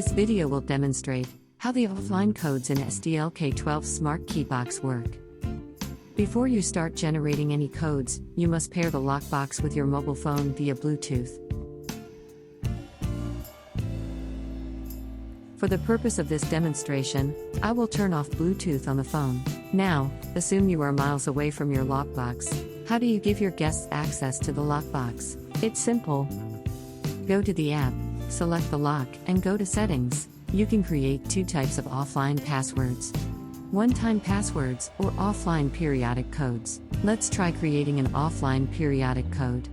This video will demonstrate how the offline codes in SDLK12 Smart Keybox work. Before you start generating any codes, you must pair the lockbox with your mobile phone via Bluetooth. For the purpose of this demonstration, I will turn off Bluetooth on the phone. Now, assume you are miles away from your lockbox. How do you give your guests access to the lockbox? It's simple. Go to the app, select the lock, and go to Settings. You can create two types of offline passwords: one-time passwords or offline periodic codes. Let's try creating an offline periodic code.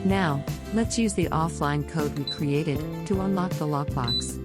Now, let's use the offline code we created to unlock the lockbox.